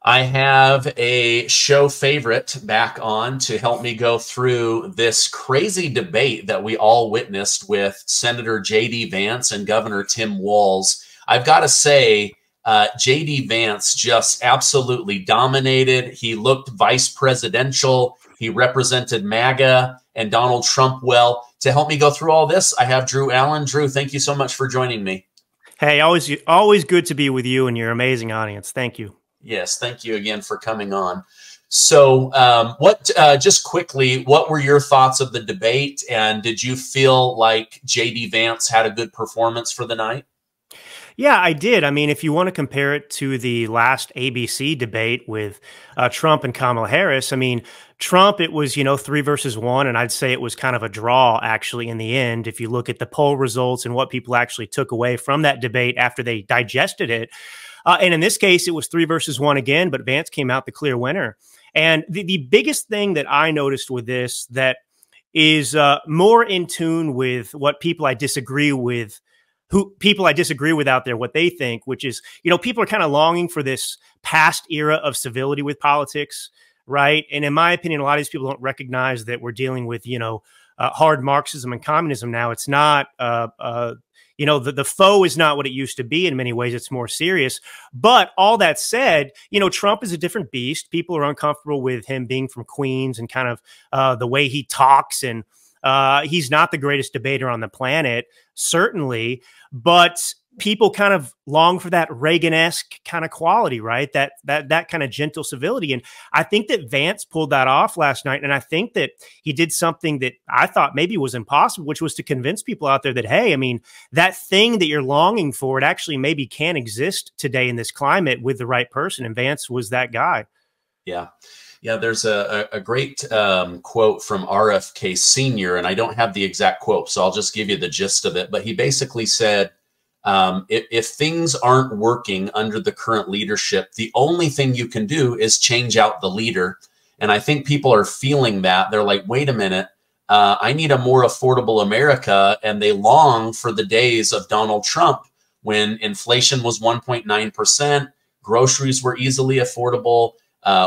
I have a show favorite back on to help me go through this crazy debate that we all witnessed with Senator J.D. Vance and Governor Tim Walz. I've got to say, J.D. Vance just absolutely dominated. He looked vice presidential. He represented MAGA and Donald Trump well. To help me go through all this, I have Drew Allen. Drew, thank you so much for joining me. Hey, always good to be with you and your amazing audience. Thank you. Yes, thank you again for coming on. So just quickly, what were your thoughts of the debate? And did you feel like J.D. Vance had a good performance for the night? Yeah, I did. I mean, if you want to compare it to the last ABC debate with Trump and Kamala Harris, I mean, Trump, it was, 3 versus 1, and I'd say it was kind of a draw, actually, in the end, if you look at the poll results and what people actually took away from that debate after they digested it. And in this case, it was 3 versus 1 again, but Vance came out the clear winner. And the biggest thing that I noticed with this that is more in tune with what people I disagree with, out there, what they think, which is, people are kind of longing for this past era of civility with politics, right? And in my opinion, a lot of these people don't recognize that we're dealing with, hard Marxism and communism now. It's not, the foe is not what it used to be in many ways. It's more serious. But all that said, Trump is a different beast. People are uncomfortable with him being from Queens and kind of the way he talks. And he's not the greatest debater on the planet, certainly. But people kind of long for that Reagan-esque kind of quality, right? That kind of gentle civility. And I think that Vance pulled that off last night. And I think that he did something that I thought maybe was impossible, which was to convince people out there that, hey, I mean, that thing that you're longing for, it actually maybe can exist today in this climate with the right person. And Vance was that guy. Yeah. Yeah, there's a great quote from RFK Sr., and I don't have the exact quote, so I'll just give you the gist of it. But he basically said, if things aren't working under the current leadership, the only thing you can do is change out the leader. And I think people are feeling that. They're like, wait a minute, I need a more affordable America. And they long for the days of Donald Trump when inflation was 1.9%, groceries were easily affordable,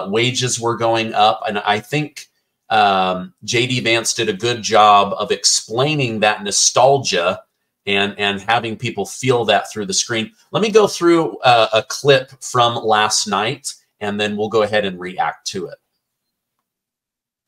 wages were going up. And I think J.D. Vance did a good job of explaining that nostalgia and having people feel that through the screen. Let me go through a clip from last night, and then we'll go ahead and react to it.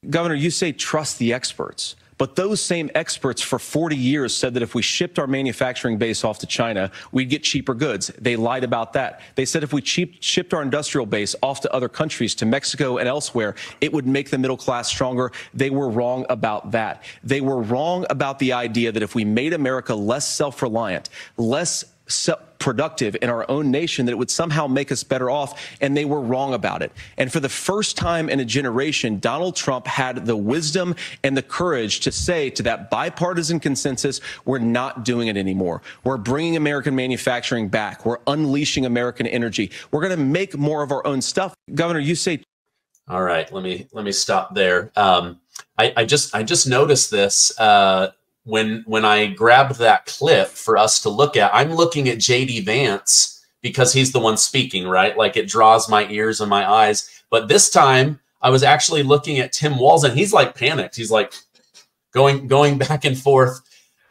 Governor, you say trust the experts. But those same experts for 40 years said that if we shipped our manufacturing base off to China, we'd get cheaper goods. They lied about that. They said if we shipped our industrial base off to other countries, to Mexico and elsewhere, it would make the middle class stronger. They were wrong about that. They were wrong about the idea that if we made America less self-reliant, less productive in our own nation, that it would somehow make us better off, and they were wrong about it. And for the first time in a generation, Donald Trump had the wisdom and the courage to say to that bipartisan consensus, we're not doing it anymore. We're bringing American manufacturing back. We're unleashing American energy. We're going to make more of our own stuff. Governor, you say... All right, let me stop there. I just noticed this when I grabbed that clip for us to look at. I'm looking at J.D. Vance because he's the one speaking, right? Like it draws my ears and my eyes. But this time I was actually looking at Tim Walz, and he's like panicked. He's like going back and forth.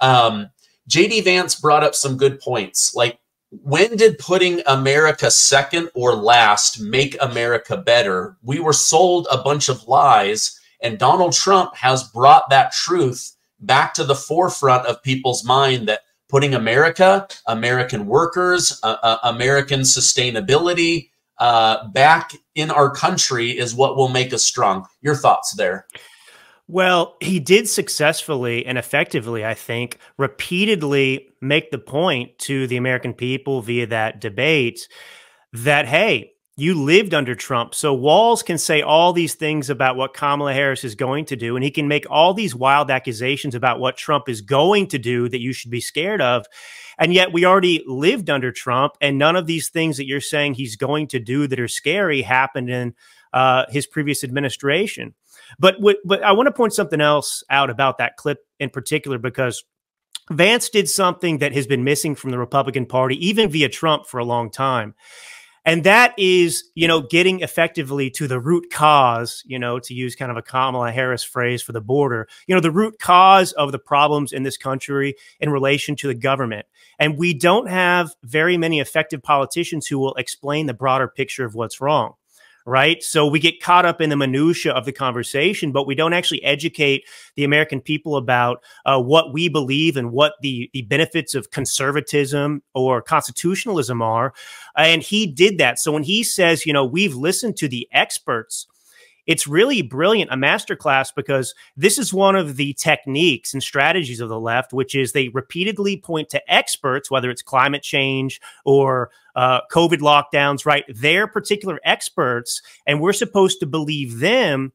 J.D. Vance brought up some good points. Like, when did putting America second or last make America better? We were sold a bunch of lies, and Donald Trump has brought that truth back to the forefront of people's mind, that putting America, American workers, American sustainability back in our country is what will make us strong. Your thoughts there? Well, he did successfully and effectively, I think, repeatedly make the point to the American people via that debate that, hey, you lived under Trump. So Walz can say all these things about what Kamala Harris is going to do, and he can make all these wild accusations about what Trump is going to do that you should be scared of. And yet we already lived under Trump, and none of these things that you're saying he's going to do that are scary happened in his previous administration. But I want to point something else out about that clip in particular, because Vance did something that has been missing from the Republican Party, even via Trump, for a long time. And that is, getting effectively to the root cause, to use kind of a Kamala Harris phrase for the border, the root cause of the problems in this country in relation to the government. And we don't have very many effective politicians who will explain the broader picture of what's wrong. Right. So we get caught up in the minutia of the conversation, but we don't actually educate the American people about what we believe and what the benefits of conservatism or constitutionalism are. And he did that. So when he says, we've listened to the experts, it's really brilliant, a masterclass, because this is one of the techniques and strategies of the left, which is they repeatedly point to experts, whether it's climate change or COVID lockdowns, right? They're particular experts, and we're supposed to believe them,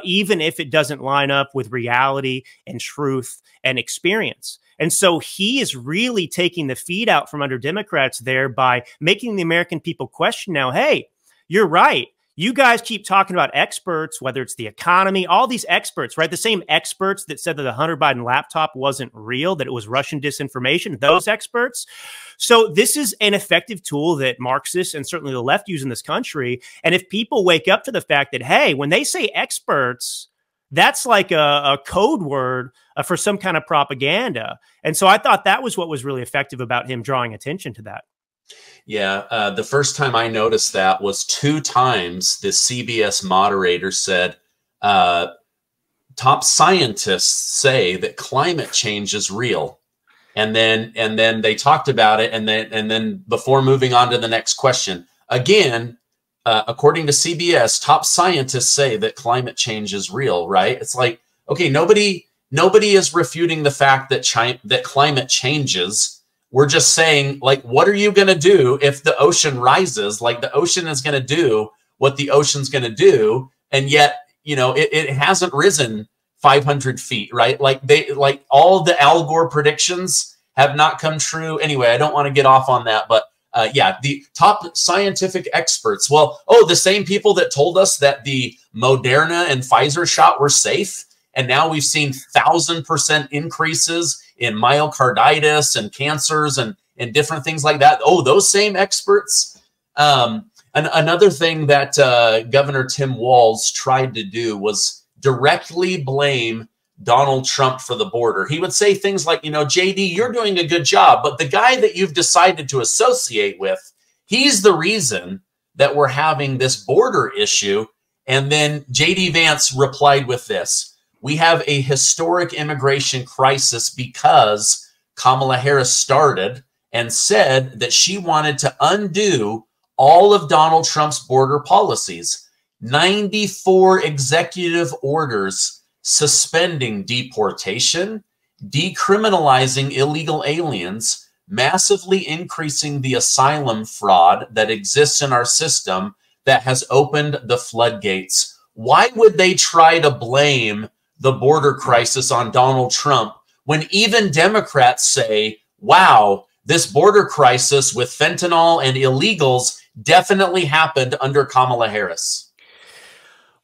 even if it doesn't line up with reality and truth and experience. And so he is really taking the feet out from under Democrats there by making the American people question now, hey, you're right. You guys keep talking about experts, whether it's the economy, all these experts, right? The same experts that said that the Hunter Biden laptop wasn't real, that it was Russian disinformation, those experts. So this is an effective tool that Marxists and certainly the left use in this country. And if people wake up to the fact that, hey, when they say experts, that's like a code word for some kind of propaganda. And so I thought that was what was really effective about him drawing attention to that. Yeah, the first time I noticed that was 2 times the CBS moderator said, top scientists say that climate change is real. And then they talked about it. And then before moving on to the next question, again, according to CBS, top scientists say that climate change is real, right? It's like, okay, nobody is refuting the fact that that climate changes. We're just saying, like, what are you going to do if the ocean rises? Like, the ocean is going to do what the ocean's going to do. And yet, it hasn't risen 500 feet, right? Like all the Al Gore predictions have not come true. Anyway, I don't want to get off on that, but yeah, the top scientific experts. Well, the same people that told us that the Moderna and Pfizer shot were safe. And now we've seen 1,000% increases in myocarditis and cancers and different things like that. Those same experts. And another thing that Governor Tim Walz tried to do was directly blame Donald Trump for the border. He would say things like, JD, you're doing a good job, but the guy that you've decided to associate with, he's the reason that we're having this border issue. And then JD Vance replied with this: we have a historic immigration crisis because Kamala Harris started and said that she wanted to undo all of Donald Trump's border policies. 94 executive orders suspending deportation, decriminalizing illegal aliens, massively increasing the asylum fraud that exists in our system that has opened the floodgates. Why would they try to blame the border crisis on Donald Trump when even Democrats say, wow, this border crisis with fentanyl and illegals definitely happened under Kamala Harris?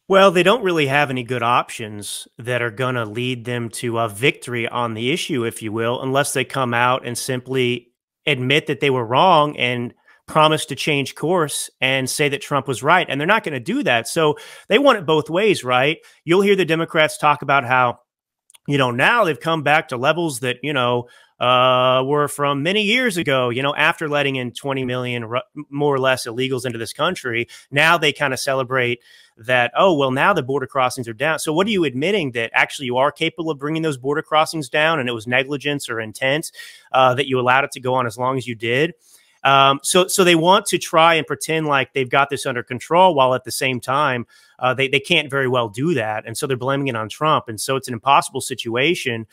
Well, they don't really have any good options that are going to lead them to a victory on the issue, if you will, unless they come out and simply admit that they were wrong and promise to change course and say that Trump was right. And they're not going to do that. So they want it both ways, right? You'll hear the Democrats talk about how, now they've come back to levels that, were from many years ago, after letting in 20 million more or less illegals into this country. Now they kind of celebrate that, now the border crossings are down. So what are you admitting, that actually you are capable of bringing those border crossings down and it was negligence or intent that you allowed it to go on as long as you did? So they want to try and pretend like they've got this under control, while at the same time, they can't very well do that. And so they're blaming it on Trump. And so it's an impossible situation.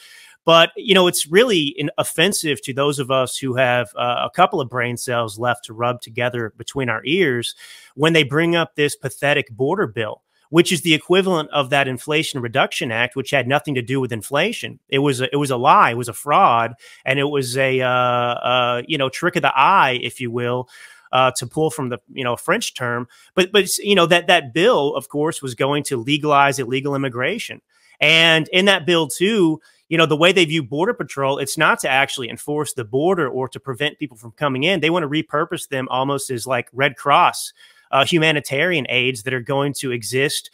But, it's really offensive to those of us who have a couple of brain cells left to rub together between our ears when they bring up this pathetic border bill, which is the equivalent of that Inflation Reduction Act, which had nothing to do with inflation. It was a lie, it was a fraud, and it was a trick of the eye, if you will, to pull from the French term. But that bill, of course, was going to legalize illegal immigration. And in that bill, too, you know, the way they view Border Patrol, it's not to actually enforce the border or to prevent people from coming in. They want to repurpose them almost as like Red Cross humanitarian aids that are going to exist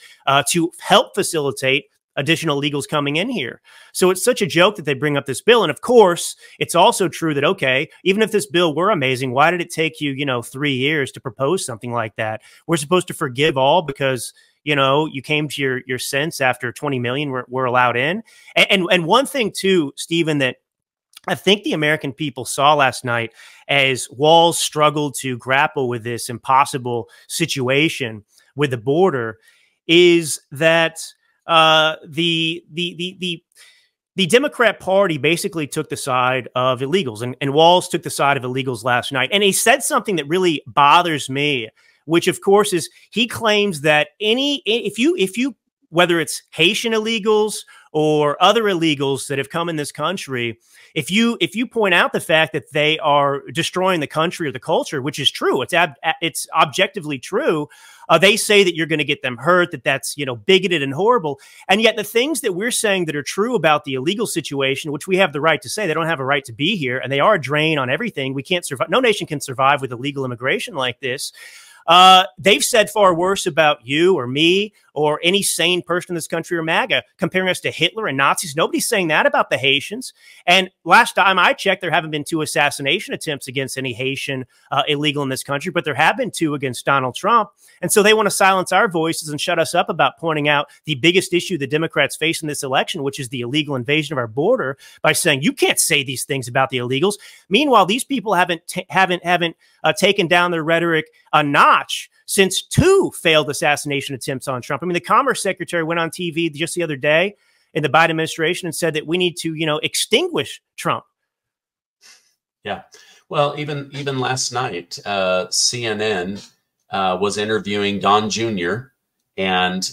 to help facilitate additional illegals coming in here. So it's such a joke that they bring up this bill. And of course, it's also true that, okay, even if this bill were amazing, why did it take you, you know, 3 years to propose something like that? We're supposed to forgive all because, you know, you came to your sense after 20 million were allowed in. And one thing too, Stephen, that I think the American people saw last night as Walz struggled to grapple with this impossible situation with the border is that the Democrat Party basically took the side of illegals, and Walz took the side of illegals last night. And he said something that really bothers me, which of course is he claims that if you whether it's Haitian illegals or other illegals that have come in this country, if you point out the fact that they are destroying the country or the culture, which is true, it's objectively true, they say that you're going to get them hurt, that's, you know, bigoted and horrible. And yet the things that we're saying that are true about the illegal situation, which we have the right to say, they don't have a right to be here, and they are a drain on everything. We can't survive. No nation can survive with illegal immigration like this. They've said far worse about you or me or any sane person in this country or MAGA, comparing us to Hitler and Nazis. Nobody's saying that about the Haitians. And last time I checked, there haven't been 2 assassination attempts against any Haitian illegal in this country, but there have been 2 against Donald Trump. And so they want to silence our voices and shut us up about pointing out the biggest issue the Democrats face in this election, which is the illegal invasion of our border, by saying you can't say these things about the illegals. Meanwhile, these people haven't taken down their rhetoric a notch since 2 failed assassination attempts on Trump. I mean, the Commerce Secretary went on TV just the other day in the Biden administration and said that we need to, you know, extinguish Trump. Yeah. Well, even last night, CNN was interviewing Don Jr., and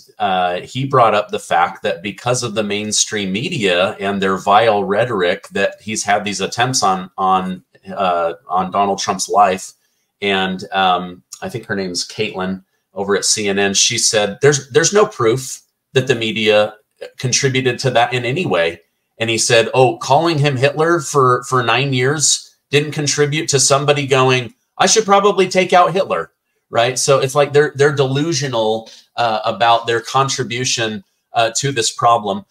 he brought up the fact that because of the mainstream media and their vile rhetoric, that he's had these attempts on Donald Trump's life. And I think her name's Caitlin over at CNN. She said there's no proof that the media contributed to that in any way. And he said, oh, calling him Hitler for 9 years didn't contribute to somebody going, I should probably take out Hitler. Right. So it's like they're delusional about their contribution to this problem.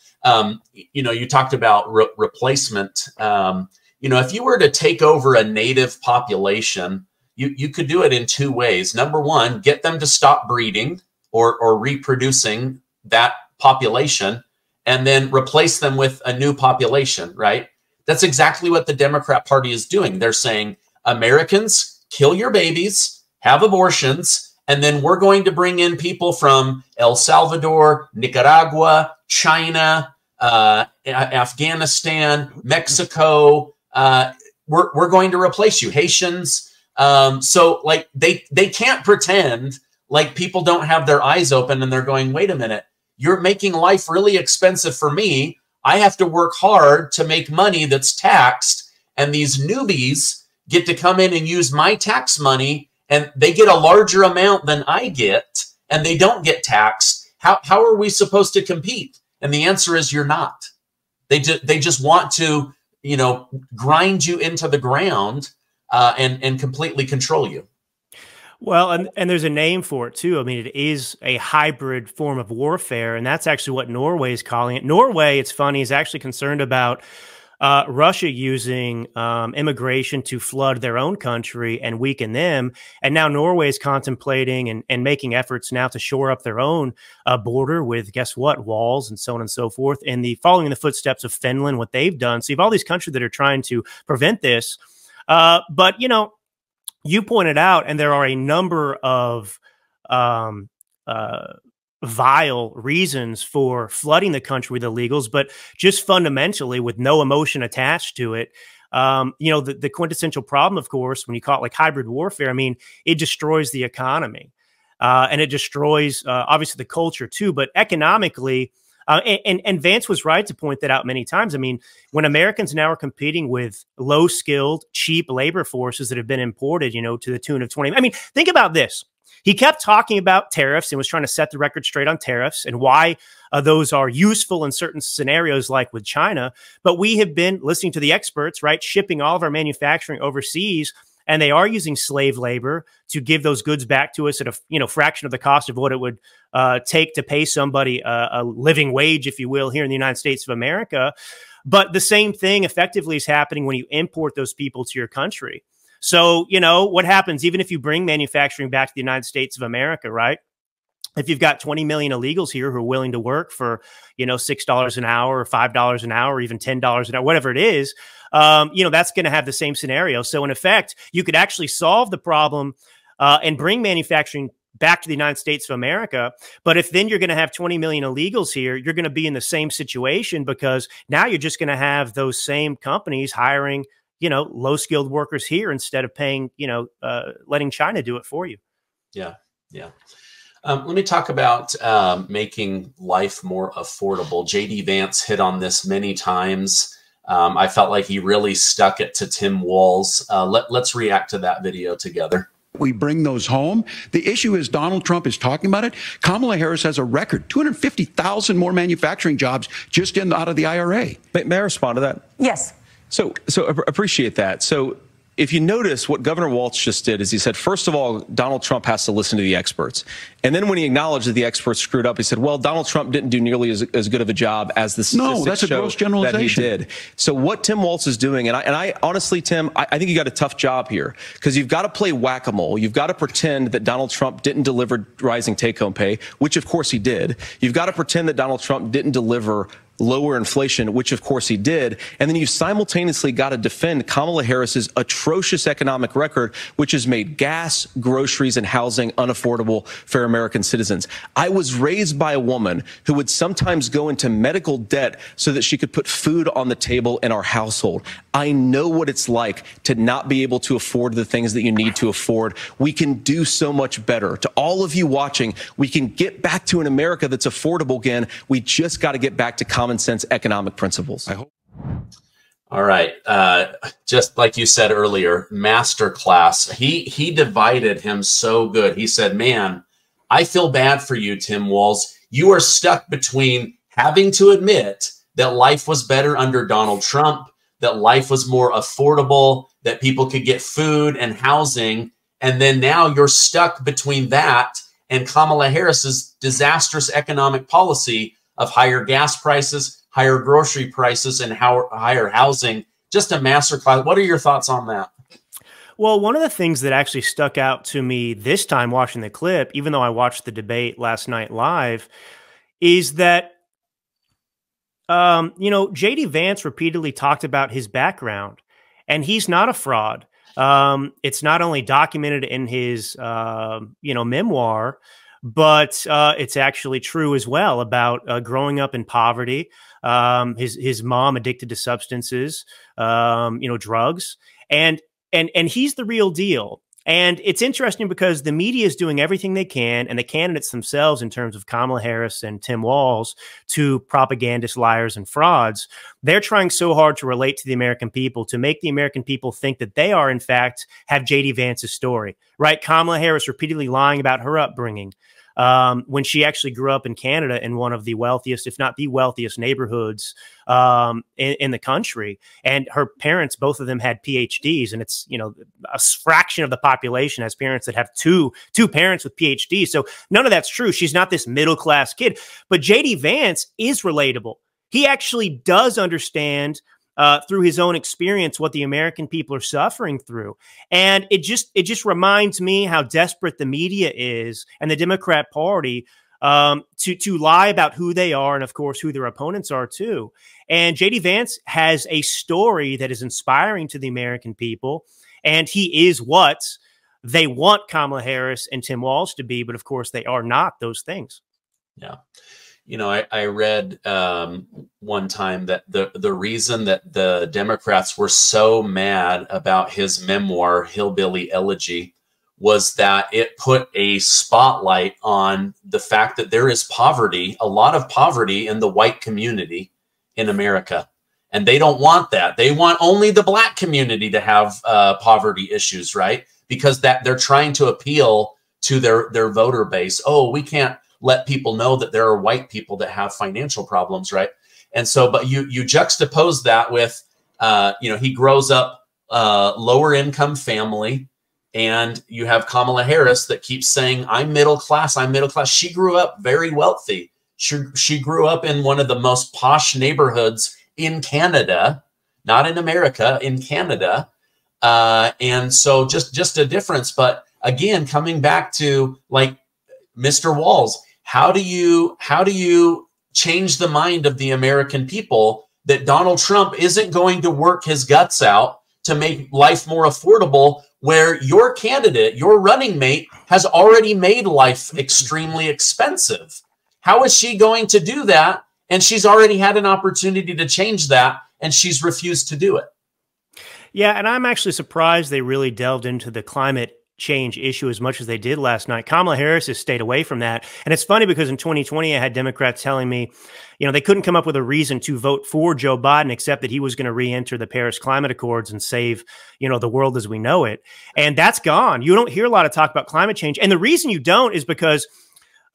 You know, you talked about replacement. You know, if you were to take over a native population, you could do it in 2 ways. Number one, get them to stop breeding or reproducing that population, and then replace them with a new population, right? That's exactly what the Democrat Party is doing. They're saying, Americans, kill your babies, have abortions, and then we're going to bring in people from El Salvador, Nicaragua, China, Afghanistan, Mexico. We're going to replace you, Haitians. So like they can't pretend like people don't have their eyes open and they're going, wait a minute, you're making life really expensive for me. I have to work hard to make money that's taxed, and these newbies get to come in and use my tax money, and they get a larger amount than I get, and they don't get taxed. How are we supposed to compete? And the answer is you're not. They just want to, you know, grind you into the ground and completely control you. Well, and there's a name for it too. I mean, it is a hybrid form of warfare, and that's actually what Norway is calling it. Norway, it's funny, is actually concerned about Russia using immigration to flood their own country and weaken them. And now Norway is contemplating and making efforts now to shore up their own border with, guess what, walls and so on and so forth, and following in the footsteps of Finland, what they've done. So you have all these countries that are trying to prevent this. But, you know, you pointed out, and there are a number of vile reasons for flooding the country with illegals, but just fundamentally with no emotion attached to it. You know, the quintessential problem, of course, when you call it like hybrid warfare, I mean, it destroys the economy and it destroys obviously the culture too, but economically, And Vance was right to point that out many times. I mean, when Americans now are competing with low-skilled, cheap labor forces that have been imported, you know, to the tune of 20. I mean, think about this. He kept talking about tariffs and was trying to set the record straight on tariffs and why those are useful in certain scenarios like with China. But we have been listening to the experts, right, shipping all of our manufacturing overseas, and they are using slave labor to give those goods back to us at a fraction of the cost of what it would take to pay somebody a living wage, if you will, here in the United States of America. But the same thing effectively is happening when you import those people to your country. So, you know, what happens even if you bring manufacturing back to the United States of America, right? If you've got 20 million illegals here who are willing to work for, you know, $6 an hour or $5 an hour, or even $10 an hour, whatever it is, you know, that's going to have the same scenario. So in effect, you could actually solve the problem and bring manufacturing back to the United States of America. But if then you're going to have 20 million illegals here, you're going to be in the same situation because now you're just going to have those same companies hiring, you know, low-skilled workers here instead of paying, you know, letting China do it for you. Yeah, yeah. Let me talk about making life more affordable. JD Vance hit on this many times. I felt like he really stuck it to Tim Walz. Let's react to that video together. We bring those home. The issue is Donald Trump is talking about it. Kamala Harris has a record, 250,000 more manufacturing jobs just out of the IRA. May I respond to that? Yes. So appreciate that. So if you notice what Governor Walz just did is he said, first of all, Donald Trump has to listen to the experts. And then when he acknowledged that the experts screwed up, he said, well, Donald Trump didn't do nearly as good of a job as the statistics that's a gross generalization. that he did. So what Tim Walz is doing, and I honestly, Tim, I think you got a tough job here because you've got to play whack-a-mole. You've got to pretend that Donald Trump didn't deliver rising take-home pay, which of course he did. You've got to pretend that Donald Trump didn't deliver lower inflation, which of course he did. And then you've simultaneously got to defend Kamala Harris's atrocious economic record, which has made gas, groceries, and housing unaffordable for American citizens. I was raised by a woman who would sometimes go into medical debt so that she could put food on the table in our household. I know what it's like to not be able to afford the things that you need to afford. We can do so much better. To all of you watching, we can get back to an America that's affordable again. We just got to get back to common sense economic principles. I hope. All right. Just like you said earlier, masterclass. He divided him so good. He said, man, I feel bad for you, Tim Walz. You are stuck between having to admit that life was better under Donald Trump, that life was more affordable, that people could get food and housing. And then now you're stuck between that and Kamala Harris's disastrous economic policy of higher gas prices, higher grocery prices, and higher housing. Just a masterclass. What are your thoughts on that? Well, one of the things that actually stuck out to me this time watching the clip, even though I watched the debate last night live, is that, you know, JD Vance repeatedly talked about his background, and he's not a fraud. It's not only documented in his, you know, memoir, but it's actually true as well about growing up in poverty. His mom addicted to substances, you know, drugs, and he's the real deal. And it's interesting because the media is doing everything they can, and the candidates themselves, in terms of Kamala Harris and Tim Walz, to propagandists, liars, and frauds, they're trying so hard to relate to the American people, to make the American people think that they are, in fact, have JD Vance's story, right? Kamala Harris repeatedly lying about her upbringing, when she actually grew up in Canada in one of the wealthiest, if not the wealthiest neighborhoods in the country. And her parents, both of them had PhDs, and it's, you know, a fraction of the population has parents that have two parents with PhDs. So none of that's true. She's not this middle-class kid, but JD Vance is relatable. He actually does understand through his own experience what the American people are suffering through. And it just reminds me how desperate the media is and the Democrat Party to lie about who they are and, of course, who their opponents are too. And JD Vance has a story that is inspiring to the American people, and he is what they want Kamala Harris and Tim Walz to be, but of course they are not those things. Yeah. You know, I read one time that the reason that the Democrats were so mad about his memoir, Hillbilly Elegy, was that it put a spotlight on the fact that there is poverty, a lot of poverty in the white community in America. And they don't want that. They want only the black community to have poverty issues, right? Because that they're trying to appeal to their voter base. Oh, we can't let people know that there are white people that have financial problems, right? And so, but you juxtapose that with, you know, he grows up lower income family, and you have Kamala Harris that keeps saying, I'm middle class, I'm middle class. She grew up very wealthy. She grew up in one of the most posh neighborhoods in Canada, not in America, in Canada. And so just a difference. But again, coming back to like Mr. Walz, how do you change the mind of the American people that Donald Trump isn't going to work his guts out to make life more affordable, where your candidate, your running mate, has already made life extremely expensive? How is she going to do that? And she's already had an opportunity to change that, and she's refused to do it. Yeah, and I'm actually surprised they really delved into the climate change issue as much as they did last night. Kamala Harris has stayed away from that. And it's funny because in 2020, I had Democrats telling me, you know, they couldn't come up with a reason to vote for Joe Biden except that he was going to re-enter the Paris Climate Accords and save, you know, the world as we know it. And that's gone. You don't hear a lot of talk about climate change. And the reason you don't is because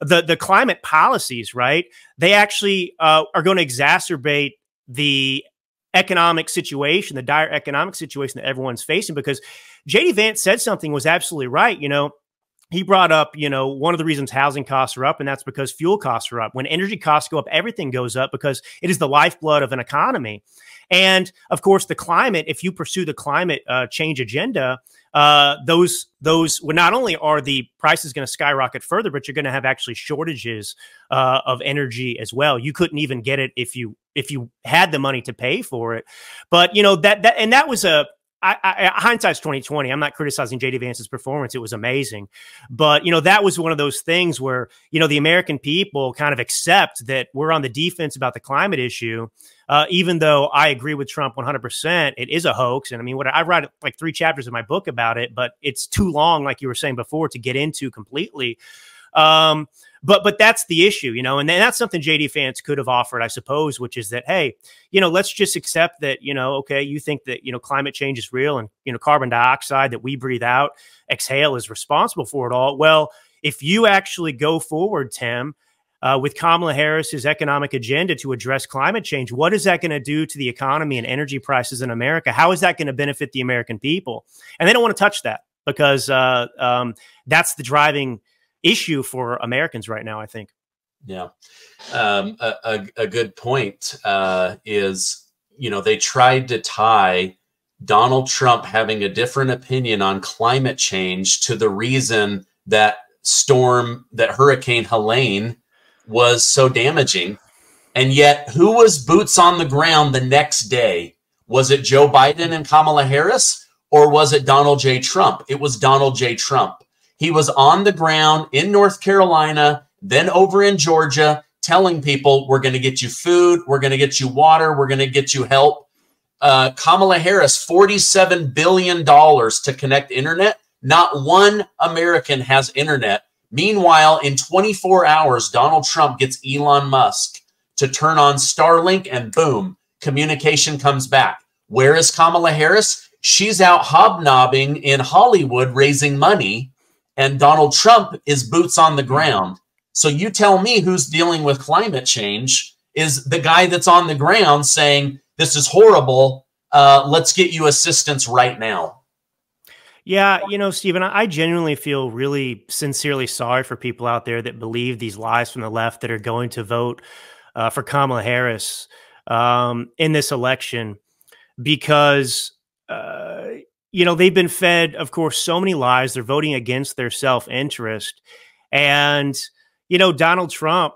the climate policies, right, they actually are going to exacerbate the economic situation, the dire economic situation that everyone's facing, because JD Vance said something was absolutely right. You know, he brought up, you know, one of the reasons housing costs are up, and that's because fuel costs are up. When energy costs go up, everything goes up because it is the lifeblood of an economy. And of course, the climate, if you pursue the climate change agenda, those well, not only are the prices going to skyrocket further, but you're going to have actually shortages of energy as well. You couldn't even get it if you had the money to pay for it. But you know that was a hindsight's 2020. I'm not criticizing JD Vance's performance. It was amazing. But, you know, that was one of those things where, you know, the American people kind of accept that we're on the defense about the climate issue, even though I agree with Trump 100%. It is a hoax. And I mean, I write like 3 chapters of my book about it, but it's too long, like you were saying before, to get into completely. But that's the issue, you know, and that's something JD Vance could have offered, I suppose, which is that, hey, you know, let's just accept that, you know, okay, you think that, you know, climate change is real and, you know, carbon dioxide that we breathe out, exhale, is responsible for it all. Well, if you actually go forward, Tim, with Kamala Harris's economic agenda to address climate change, what is that going to do to the economy and energy prices in America? How is that going to benefit the American people? And they don't want to touch that because that's the driving issue for Americans right now, I think. Yeah. A good point is, you know, they tried to tie Donald Trump having a different opinion on climate change to the reason that Hurricane Helene was so damaging. And yet, who was boots on the ground the next day? Was it Joe Biden and Kamala Harris, or was it Donald J. Trump? It was Donald J. Trump. He was on the ground in North Carolina, then over in Georgia, telling people, we're going to get you food, we're going to get you water, we're going to get you help. Kamala Harris, $47 billion to connect internet. Not one American has internet. Meanwhile, in 24 hours, Donald Trump gets Elon Musk to turn on Starlink, and boom, communication comes back. Where is Kamala Harris? She's out hobnobbing in Hollywood raising money, and Donald Trump is boots on the ground. So you tell me who's dealing with climate change is the guy that's on the ground saying, this is horrible. Let's get you assistance right now. Yeah, you know, Stephen, I genuinely feel really sincerely sorry for people out there that believe these lies from the left that are going to vote for Kamala Harris in this election because you know, they've been fed, of course, so many lies. They're voting against their self-interest. And, you know, Donald Trump,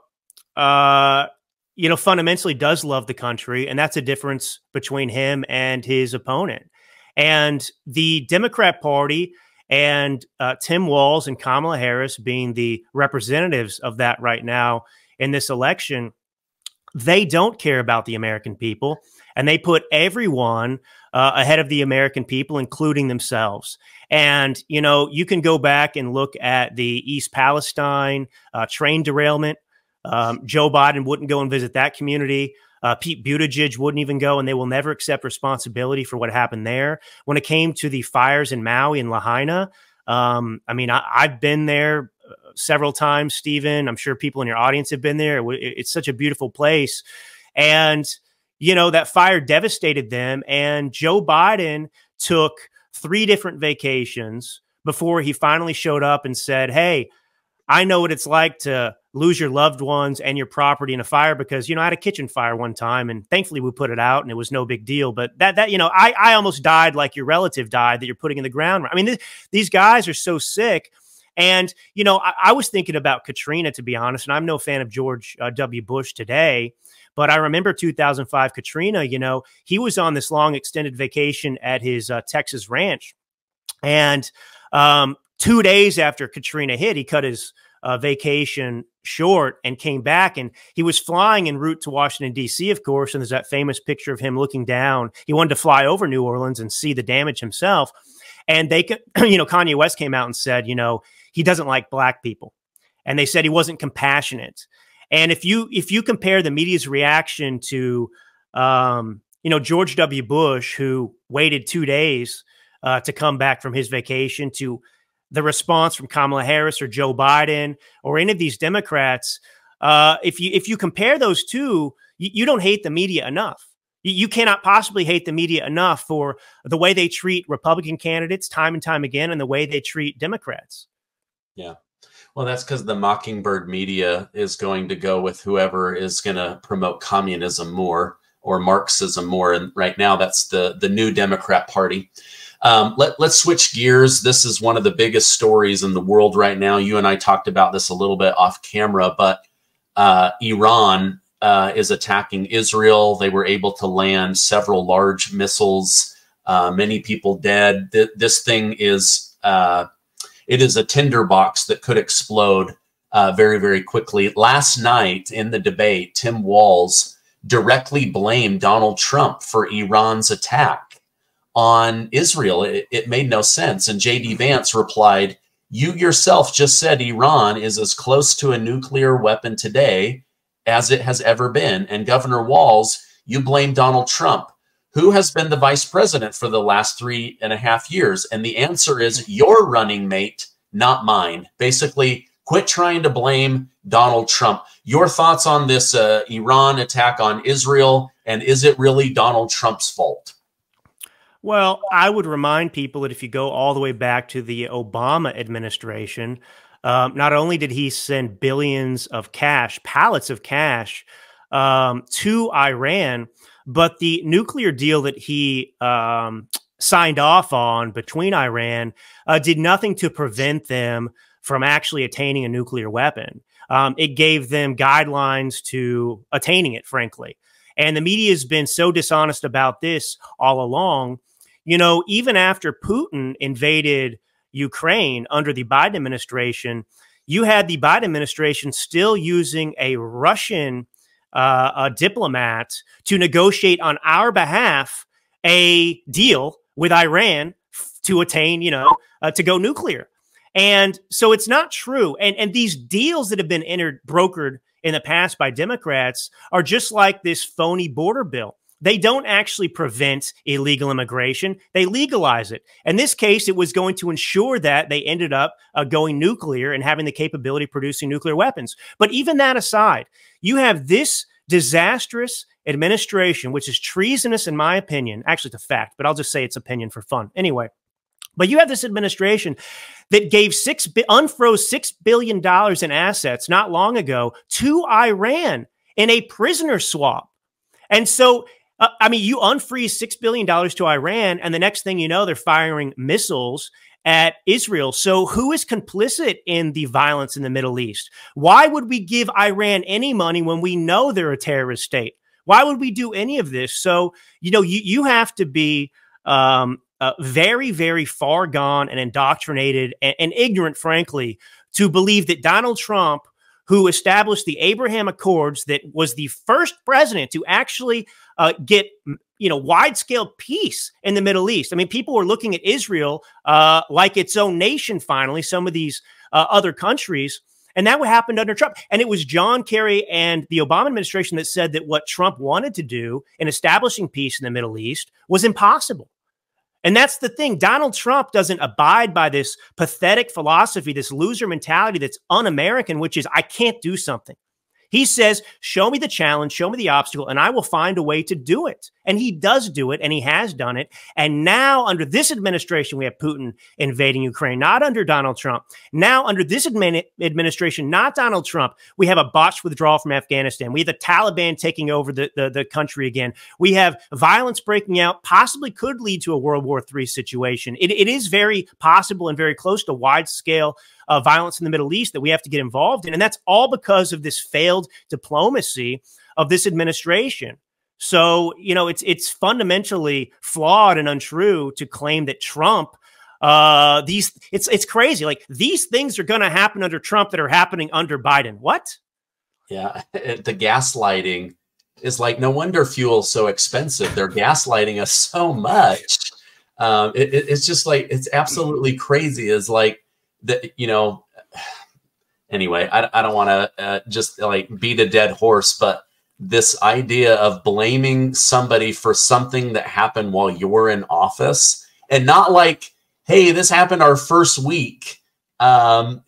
you know, fundamentally does love the country. And that's a difference between him and his opponent. And the Democrat Party and Tim Walz and Kamala Harris being the representatives of that right now in this election, they don't care about the American people. And they put everyone ahead of the American people, including themselves. And, you know, you can go back and look at the East Palestine train derailment. Joe Biden wouldn't go and visit that community. Pete Buttigieg wouldn't even go, and they will never accept responsibility for what happened there. When it came to the fires in Maui and Lahaina, I mean, I've been there several times, Stephen. I'm sure people in your audience have been there. It's such a beautiful place. And, you know, that fire devastated them. And Joe Biden took 3 different vacations before he finally showed up and said, hey, I know what it's like to lose your loved ones and your property in a fire, because, you know, I had a kitchen fire one time and thankfully we put it out and it was no big deal. But that, you know, I almost died like your relative died that you're putting in the ground. I mean, these guys are so sick. And, you know, I was thinking about Katrina, to be honest, and I'm no fan of George W. Bush today. But I remember 2005 Katrina, you know, he was on this long extended vacation at his Texas ranch. And 2 days after Katrina hit, he cut his vacation short and came back, and he was flying en route to Washington, D.C., of course. And there's that famous picture of him looking down. He wanted to fly over New Orleans and see the damage himself. And they could, you know, Kanye West came out and said, you know, he doesn't like black people. And they said he wasn't compassionate. And if you compare the media's reaction to, you know, George W. Bush, who waited 2 days to come back from his vacation, to the response from Kamala Harris or Joe Biden or any of these Democrats, if you compare those two, you don't hate the media enough. You cannot possibly hate the media enough for the way they treat Republican candidates time and time again and the way they treat Democrats. Yeah. Well, that's because the mockingbird media is going to go with whoever is going to promote communism more or Marxism more. And right now, that's the new Democrat Party. Let's switch gears. This is one of the biggest stories in the world right now. You and I talked about this a little bit off camera, but Iran is attacking Israel. They were able to land several large missiles, many people dead. This thing is, it is a tinderbox that could explode very, very quickly. Last night in the debate, Tim Walz directly blamed Donald Trump for Iran's attack on Israel. It made no sense. And J.D. Vance replied, "You yourself just said Iran is as close to a nuclear weapon today as it has ever been. And Governor Walz, you blame Donald Trump. Who has been the vice president for the last 3.5 years? And the answer is your running mate, not mine." Basically, quit trying to blame Donald Trump. Your thoughts on this Iran attack on Israel, and is it really Donald Trump's fault? Well, I would remind people that if you go all the way back to the Obama administration, not only did he send billions of cash, pallets of cash, to Iran, but the nuclear deal that he signed off on between Iran did nothing to prevent them from actually attaining a nuclear weapon. It gave them guidelines to attaining it, frankly. And the media has been so dishonest about this all along. You know, even after Putin invaded Ukraine under the Biden administration, you had the Biden administration still using a Russian diplomat to negotiate on our behalf a deal with Iran to attain, you know, to go nuclear. And so it's not true. And these deals that have been brokered in the past by Democrats are just like this phony border bill. They don't actually prevent illegal immigration. They legalize it. In this case, it was going to ensure that they ended up going nuclear and having the capability of producing nuclear weapons. But even that aside, you have this disastrous administration, which is treasonous in my opinion. Actually, it's a fact, but I'll just say it's opinion for fun. Anyway, but you have this administration that gave unfroze $6 billion in assets not long ago to Iran in a prisoner swap. And so, I mean, you unfreeze $6 billion to Iran, and the next thing you know, they're firing missiles at Israel. So who is complicit in the violence in the Middle East? Why would we give Iran any money when we know they're a terrorist state? Why would we do any of this? So, you know, you have to be very, very far gone and indoctrinated and ignorant, frankly, to believe that Donald Trump, who established the Abraham Accords, that was the first president to actually get wide-scale peace in the Middle East. I mean, people were looking at Israel like its own nation, finally, some of these other countries. And that what happened under Trump. And it was John Kerry and the Obama administration that said that what Trump wanted to do in establishing peace in the Middle East was impossible. And that's the thing. Donald Trump doesn't abide by this pathetic philosophy, this loser mentality that's un-American, which is, I can't do something. He says, show me the challenge, show me the obstacle, and I will find a way to do it. And he does do it, and he has done it. And now, under this administration, we have Putin invading Ukraine, not under Donald Trump. Now, under this administration, not Donald Trump, we have a botched withdrawal from Afghanistan. We have the Taliban taking over the country again. We have violence breaking out, possibly could lead to a World War III situation. It is very possible and very close to wide-scale violence in the Middle East that we have to get involved in. And that's all because of this failed diplomacy of this administration. So, it's fundamentally flawed and untrue to claim that Trump, it's crazy. Like, these things are going to happen under Trump that are happening under Biden. What? Yeah. The gaslighting is like, no wonder fuel's so expensive. They're gaslighting us so much. It's just like, it's absolutely crazy. It's like, anyway, I don't want to just like beat a dead horse, but this idea of blaming somebody for something that happened while you were in office, and not like, hey, this happened our first week, like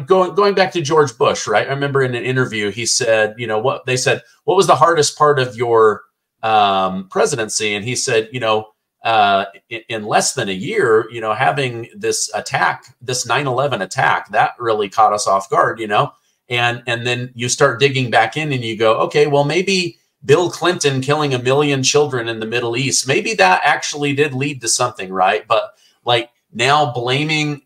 going back to George Bush, right? I remember in an interview, he said, what they said, what was the hardest part of your presidency? And he said, in less than a year, having this attack, this 9/11 attack, that really caught us off guard, and then you start digging back in and you go, okay, well, maybe Bill Clinton killing 1 million children in the Middle East, maybe that actually did lead to something, right? But like now blaming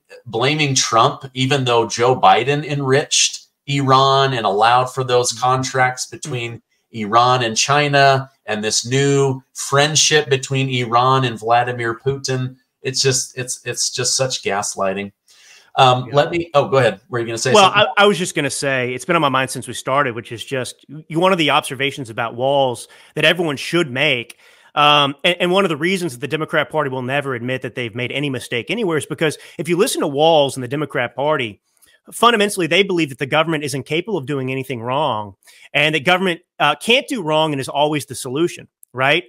Trump, even though Joe Biden enriched Iran and allowed for those contracts between Iran and China, and this new friendship between Iran and Vladimir Putin. It's just such gaslighting. Go ahead. Were you going to say something? I was just going to say, it's been on my mind since we started, which is just one of the observations about Walz that everyone should make. And one of the reasons that the Democrat Party will never admit that they've made any mistake anywhere is because if you listen to Walz and the Democrat Party, fundamentally, they believe that the government is incapable of doing anything wrong, and that government can't do wrong and is always the solution, right?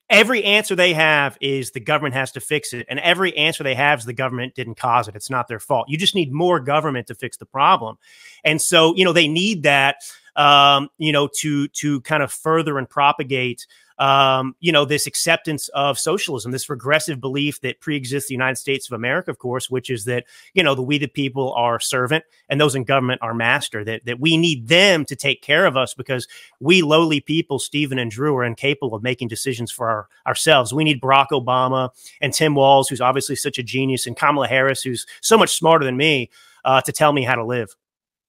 Every answer they have is the government has to fix it, and every answer they have is the government didn't cause it. It's not their fault. You just need more government to fix the problem. And so, they need that, to kind of further and propagate this acceptance of socialism, this regressive belief that pre-exists the United States of America, of course, which is that, we the people are servant and those in government are master, that we need them to take care of us because we lowly people, Stephen and Drew, are incapable of making decisions for ourselves. We need Barack Obama and Tim Walz, who's obviously such a genius, and Kamala Harris, who's so much smarter than me, to tell me how to live.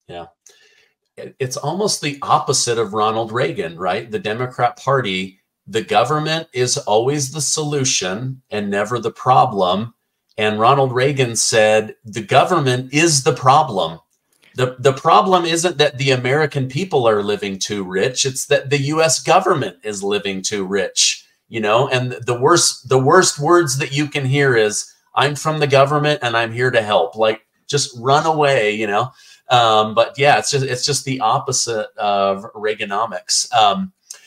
Yeah. It's almost the opposite of Ronald Reagan, right? The Democrat Party, the government is always the solution and never the problem. And Ronald Reagan said, the government is the problem. The problem isn't that the American people are living too rich. It's that the US government is living too rich, and the worst words that you can hear is, I'm from the government and I'm here to help. Like, just run away, But yeah, it's just the opposite of Reaganomics.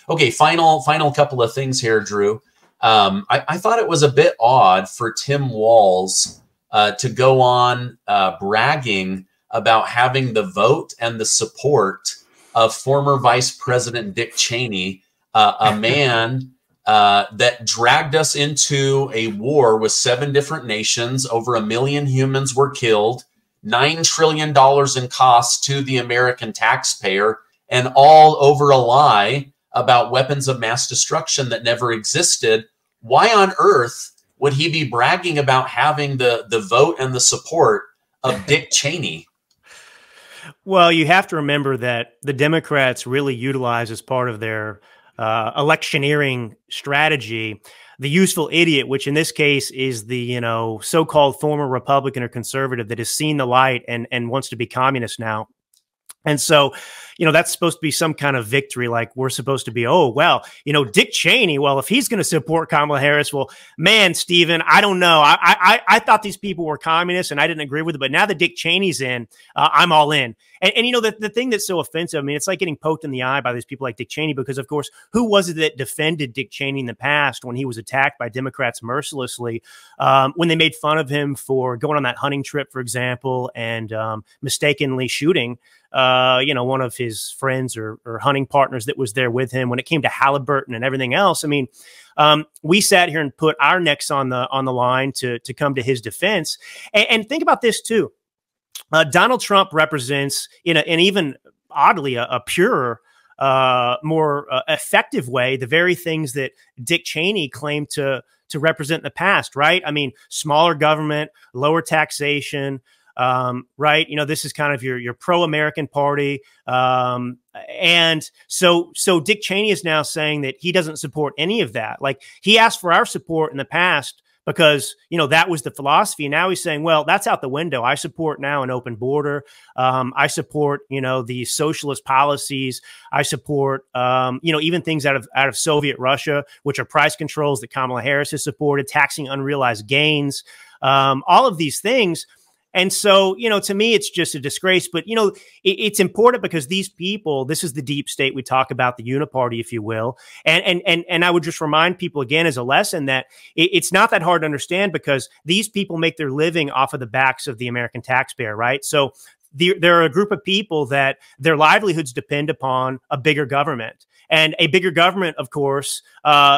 Okay, final couple of things here, Drew. I thought it was a bit odd for Tim Walz to go on bragging about having the vote and the support of former Vice President Dick Cheney, a man that dragged us into a war with 7 different nations. Over 1 million humans were killed, $9 trillion in costs to the American taxpayer, and all over a lie about weapons of mass destruction that never existed. Why on earth would he be bragging about having the vote and the support of Dick Cheney? Well, you have to remember that the Democrats really utilize, as part of their electioneering strategy, the useful idiot, which in this case is the, you know, so-called former Republican or conservative that has seen the light and wants to be communist now. And so, you know, that's supposed to be some kind of victory. Like we're supposed to be, oh, well, you know, Dick Cheney, well, if he's going to support Kamala Harris, well, man, Stephen, I don't know. I thought these people were communists and I didn't agree with it. But now that Dick Cheney's in, I'm all in. And you know, the thing that's so offensive, I mean, it's like getting poked in the eye by these people like Dick Cheney, because, of course, who was it that defended Dick Cheney in the past when he was attacked by Democrats mercilessly, when they made fun of him for going on that hunting trip, for example, and mistakenly shooting you know, one of his friends or hunting partners that was there with him when it came to Halliburton and everything else. I mean, we sat here and put our necks on the line to come to his defense. And think about this too. Donald Trump represents, in an even oddly a purer, more effective way, the very things that Dick Cheney claimed to represent in the past, right? I mean, smaller government, lower taxation, right? You know, this is kind of your pro-American party. And so Dick Cheney is now saying that he doesn't support any of that. Like, he asked for our support in the past because, you know, that was the philosophy. And now he's saying, well, that's out the window. I support now an open border. I support, you know, the socialist policies. I support, you know, even things out of Soviet Russia, which are price controls that Kamala Harris has supported, taxing unrealized gains, all of these things. And so, you know, to me, it's just a disgrace. But, you know, it's important because these people, this is the deep state we talk about, the uniparty, if you will. And I would just remind people again as a lesson that it's not that hard to understand, because these people make their living off of the backs of the American taxpayer, right? So there are a group of people that their livelihoods depend upon a bigger government. And a bigger government, of course,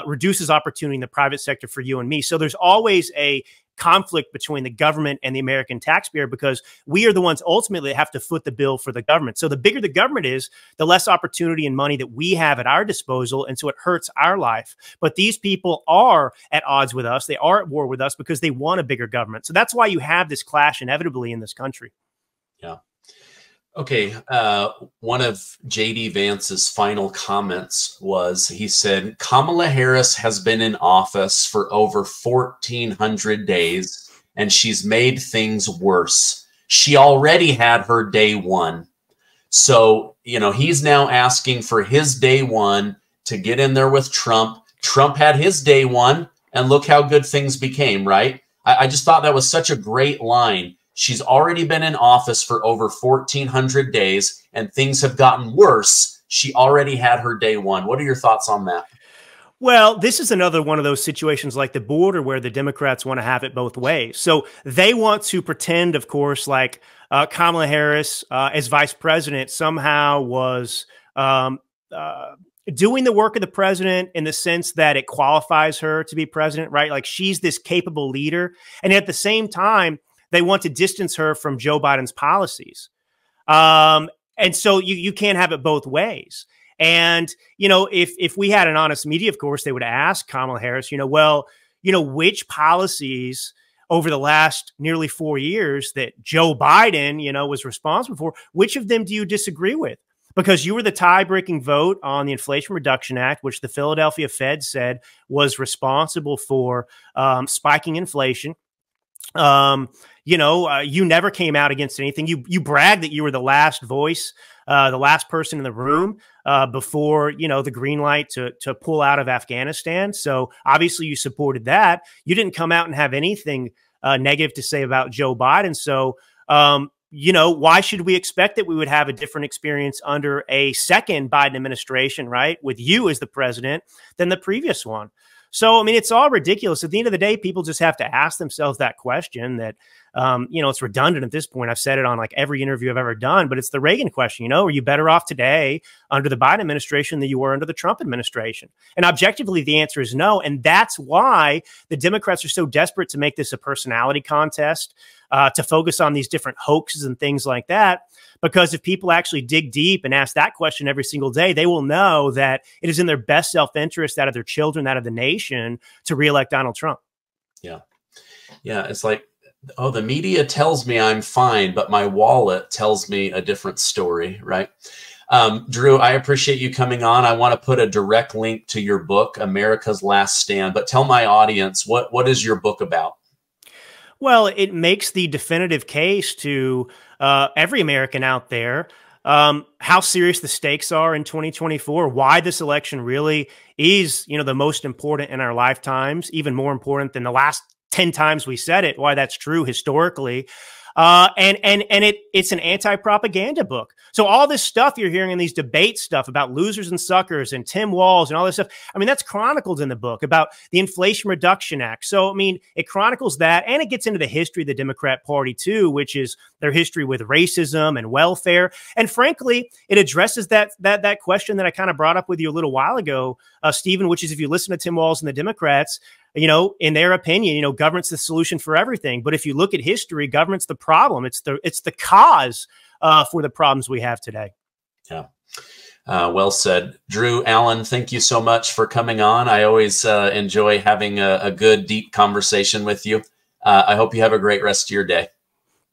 reduces opportunity in the private sector for you and me. So there's always a conflict between the government and the American taxpayer, because we are the ones ultimately that have to foot the bill for the government. So the bigger the government is, the less opportunity and money that we have at our disposal. And so it hurts our life. But these people are at odds with us. They are at war with us because they want a bigger government. So that's why you have this clash inevitably in this country. Yeah. Okay. One of J.D. Vance's final comments was, he said, Kamala Harris has been in office for over 1,400 days, and she's made things worse. She already had her day one. So, you know, he's now asking for his day one to get in there with Trump. Trump had his day one, and look how good things became, right? I just thought that was such a great line. She's already been in office for over 1,400 days, and things have gotten worse. She already had her day one. What are your thoughts on that? Well, this is another one of those situations like the border where the Democrats want to have it both ways. So they want to pretend, of course, like Kamala Harris as vice president somehow was doing the work of the president in the sense that it qualifies her to be president, right? Like, she's this capable leader. And at the same time, they want to distance her from Joe Biden's policies. And so you can't have it both ways. And, you know, if we had an honest media, of course, they would ask Kamala Harris, you know, well, you know, which policies over the last nearly 4 years that Joe Biden, you know, was responsible for, which of them do you disagree with? Because you were the tie-breaking vote on the Inflation Reduction Act, which the Philadelphia Fed said was responsible for spiking inflation. You know, you never came out against anything. You bragged that you were the last voice, the last person in the room before, you know, the green light to pull out of Afghanistan. So obviously you supported that. You didn't come out and have anything negative to say about Joe Biden. So, you know, why should we expect that we would have a different experience under a second Biden administration, right, with you as the president, than the previous one? So, I mean, it's all ridiculous. At the end of the day, people just have to ask themselves that question that, you know, it's redundant at this point. I've said it on like every interview I've ever done, but it's the Reagan question. You know, are you better off today under the Biden administration than you were under the Trump administration? And objectively, the answer is no. And that's why the Democrats are so desperate to make this a personality contest, to focus on these different hoaxes and things like that. Because if people actually dig deep and ask that question every single day, they will know that it is in their best self-interest, that of their children, that of the nation, to reelect Donald Trump. Yeah. Yeah. It's like, oh, the media tells me I'm fine, but my wallet tells me a different story, right? Drew, I appreciate you coming on. I want to put a direct link to your book, America's Last Stand, but tell my audience, what is your book about? Well, it makes the definitive case to every American out there how serious the stakes are in 2024, why this election really is, the most important in our lifetimes, even more important than the last 10 times we said it, why that's true historically. It's an anti-propaganda book. So all this stuff you're hearing in these debate stuff about losers and suckers and Tim Walz and all this stuff, I mean, that's chronicled in the book about the Inflation Reduction Act. So, I mean, it chronicles that, and it gets into the history of the Democrat Party too, which is their history with racism and welfare. And frankly, it addresses that question that I kind of brought up with you a little while ago, Stephen, which is if you listen to Tim Walz and the Democrats, in their opinion, government's the solution for everything. But if you look at history, government's the problem. It's the cause for the problems we have today. Yeah. Well said. Drew Allen, thank you so much for coming on. I always enjoy having a good, deep conversation with you. I hope you have a great rest of your day.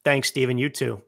Thanks, Stephen. You too.